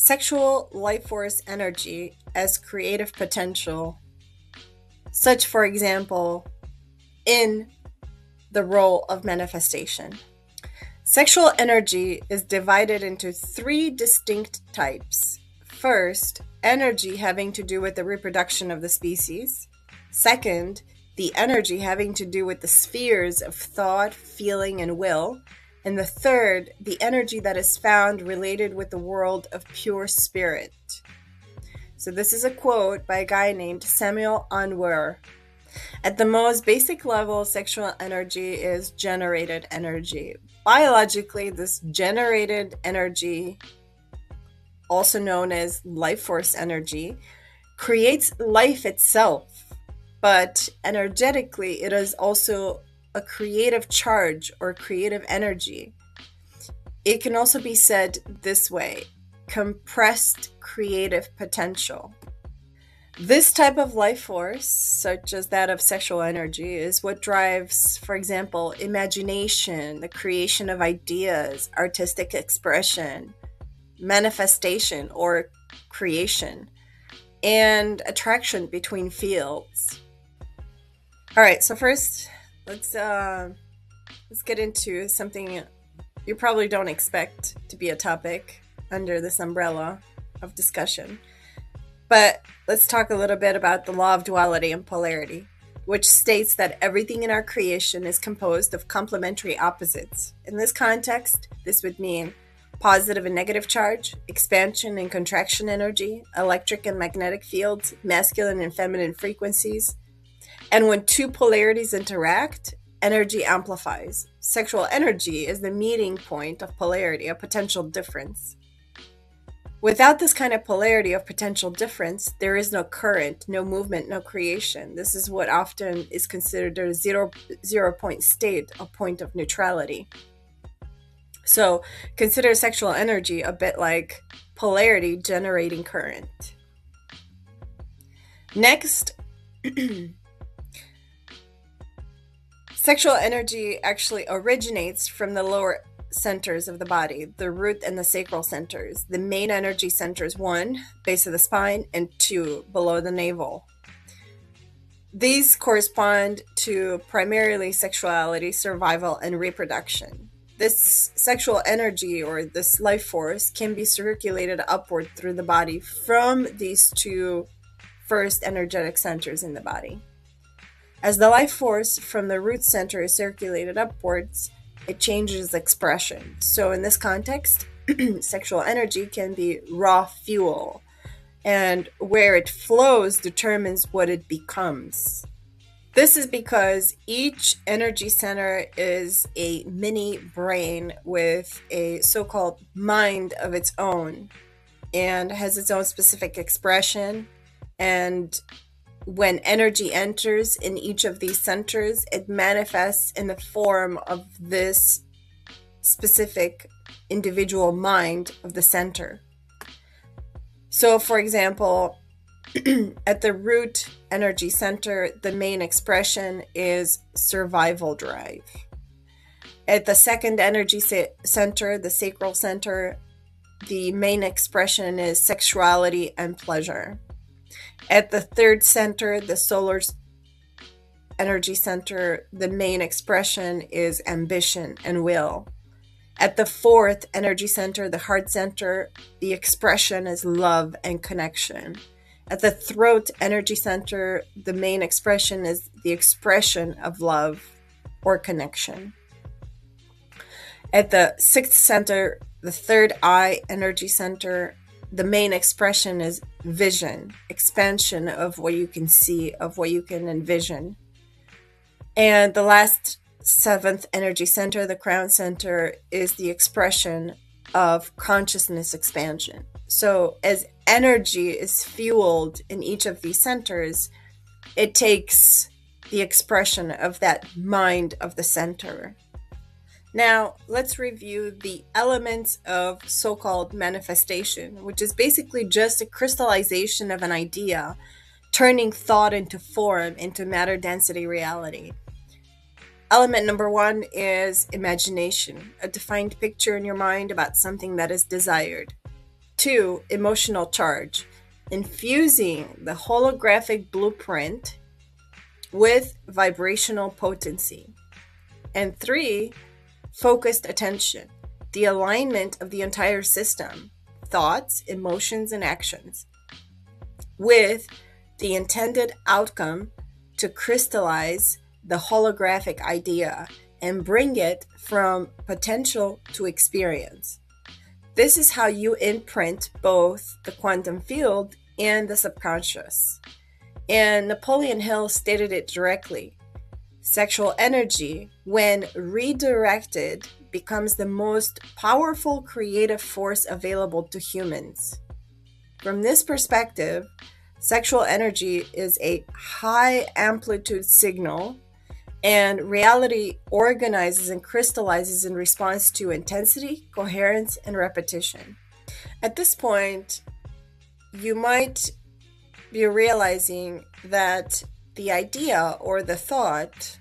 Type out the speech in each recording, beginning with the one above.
sexual life force energy as creative potential, such, for example, in the role of manifestation. Sexual energy is divided into three distinct types. First, energy having to do with the reproduction of the species. Second, the energy having to do with the spheres of thought, feeling, and will. And the third, the energy that is found related with the world of pure spirit. So this is a quote by a guy named Samuel Anwer. At the most basic level, sexual energy is generated energy. Biologically, this generated energy, also known as life force energy, creates life itself. But energetically, it is also a creative charge or creative energy. It can also be said this way: compressed creative potential. This type of life force, such as that of sexual energy, is what drives, for example, imagination, the creation of ideas, artistic expression, manifestation or creation, and attraction between fields. All right, so first, let's get into something you probably don't expect to be a topic under this umbrella of discussion. But let's talk a little bit about the law of duality and polarity, which states that everything in our creation is composed of complementary opposites. In this context, this would mean positive and negative charge, expansion and contraction energy, electric and magnetic fields, masculine and feminine frequencies. And when two polarities interact, energy amplifies. Sexual energy is the meeting point of polarity, a potential difference. Without this kind of polarity of potential difference, there is no current, no movement, no creation. This is what often is considered a zero point state, a point of neutrality. So consider sexual energy a bit like polarity generating current. Next, sexual energy actually originates from the lower centers of the body, the root and the sacral centers. The main energy centers, 1, base of the spine, and 2, below the navel. These correspond to primarily sexuality, survival, and reproduction. This sexual energy or this life force can be circulated upward through the body from these two first energetic centers in the body. As the life force from the root center is circulated upwards, it changes expression. So in this context, sexual energy can be raw fuel, and where it flows determines what it becomes. This is because each energy center is a mini brain with a so-called mind of its own and has its own specific expression. And when energy enters in each of these centers, it manifests in the form of this specific individual mind of the center. So, for example, at the root energy center, the main expression is survival drive. At the second energy center, the sacral center, the main expression is sexuality and pleasure. At the third center, the solar energy center, the main expression is ambition and will. At the fourth energy center, the heart center, the expression is love and connection. At the throat energy center, the main expression is the expression of love or connection. At the sixth center, the third eye energy center, the main expression is vision, expansion of what you can see, of what you can envision. And the last seventh energy center, the crown center, is the expression of consciousness expansion. So as energy is fueled in each of these centers, it takes the expression of that mind of the center. Now, let's review the elements of so-called manifestation, which is basically just a crystallization of an idea, turning thought into form, into matter density reality. Element number 1 is imagination, a defined picture in your mind about something that is desired. 2, emotional charge, infusing the holographic blueprint with vibrational potency. And 3, focused attention, the alignment of the entire system, thoughts, emotions, and actions, with the intended outcome to crystallize the holographic idea and bring it from potential to experience. This is how you imprint both the quantum field and the subconscious. And Napoleon Hill stated it directly. Sexual energy, when redirected, becomes the most powerful creative force available to humans. From this perspective, sexual energy is a high amplitude signal, and reality organizes and crystallizes in response to intensity, coherence, and repetition. At this point, you might be realizing that the idea or the thought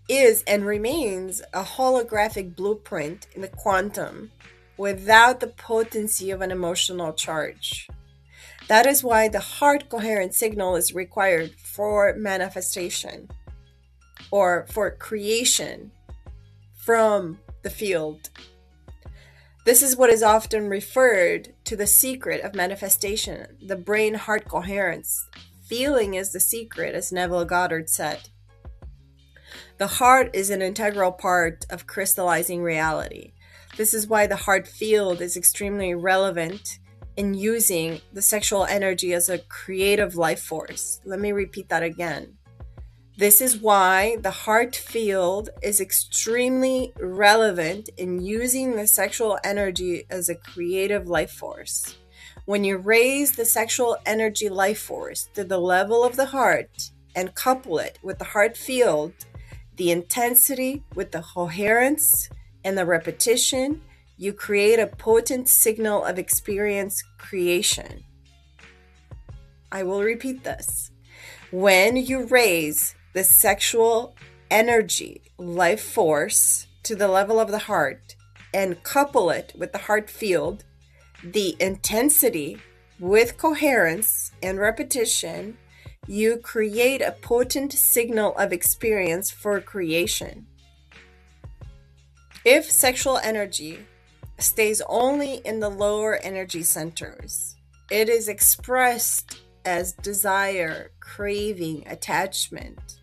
is and remains a holographic blueprint in the quantum without the potency of an emotional charge. That is why the heart coherent signal is required for manifestation or for creation from the field. This is what is often referred to the secret of manifestation, the brain-heart coherence. Feeling is the secret, as Neville Goddard said. The heart is an integral part of crystallizing reality. This is why the heart field is extremely relevant in using the sexual energy as a creative life force. Let me repeat that again. This is why the heart field is extremely relevant in using the sexual energy as a creative life force. When you raise the sexual energy life force to the level of the heart and couple it with the heart field, the intensity with the coherence and the repetition, you create a potent signal of experience creation. I will repeat this. When you raise the sexual energy life force to the level of the heart and couple it with the heart field, the intensity with coherence and repetition, you create a potent signal of experience for creation. If sexual energy stays only in the lower energy centers, it is expressed as desire, craving, attachment,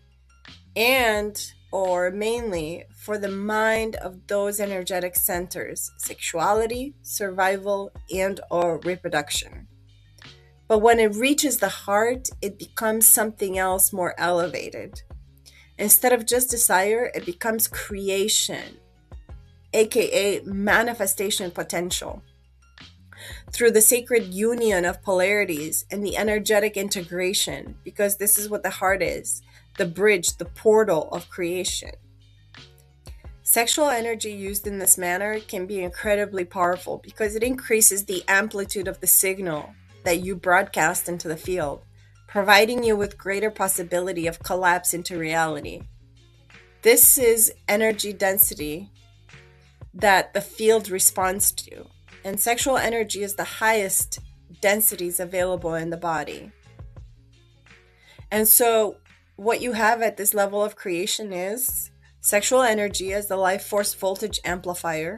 and or mainly for the mind of those energetic centers, sexuality, survival, and or reproduction. But when it reaches the heart, it becomes something else more elevated. Instead of just desire, it becomes creation, aka manifestation potential. Through the sacred union of polarities and the energetic integration, because this is what the heart is, the bridge, the portal of creation. Sexual energy used in this manner can be incredibly powerful because it increases the amplitude of the signal that you broadcast into the field, providing you with greater possibility of collapse into reality. This is energy density that the field responds to, and sexual energy is the highest densities available in the body. And so what you have at this level of creation is sexual energy as the life force voltage amplifier,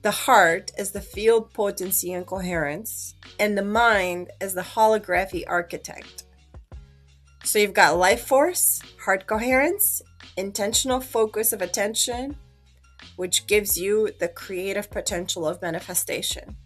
the heart as the field potency and coherence, and the mind as the holography architect. So you've got life force, heart coherence, intentional focus of attention, which gives you the creative potential of manifestation.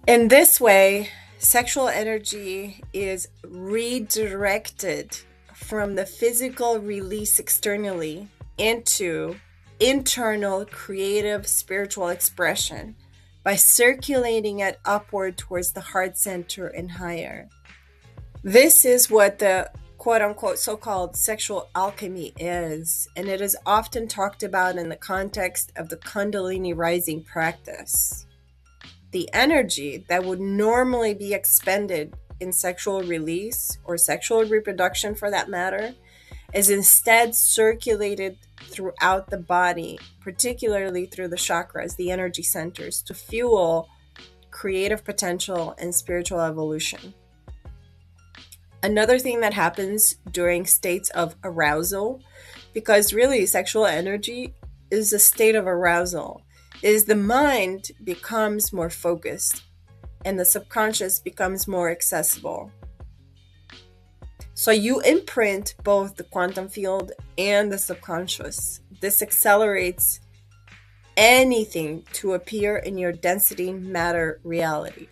In this way, sexual energy is redirected from the physical release externally into internal creative spiritual expression by circulating it upward towards the heart center and higher. This is what the quote-unquote so-called sexual alchemy is, and it is often talked about in the context of the Kundalini rising practice. The energy that would normally be expended in sexual release or sexual reproduction for that matter is instead circulated throughout the body, particularly through the chakras, the energy centers, to fuel creative potential and spiritual evolution. Another thing that happens during states of arousal, because really sexual energy is a state of arousal, is the mind becomes more focused and the subconscious becomes more accessible. So you imprint both the quantum field and the subconscious. This accelerates anything to appear in your density matter reality.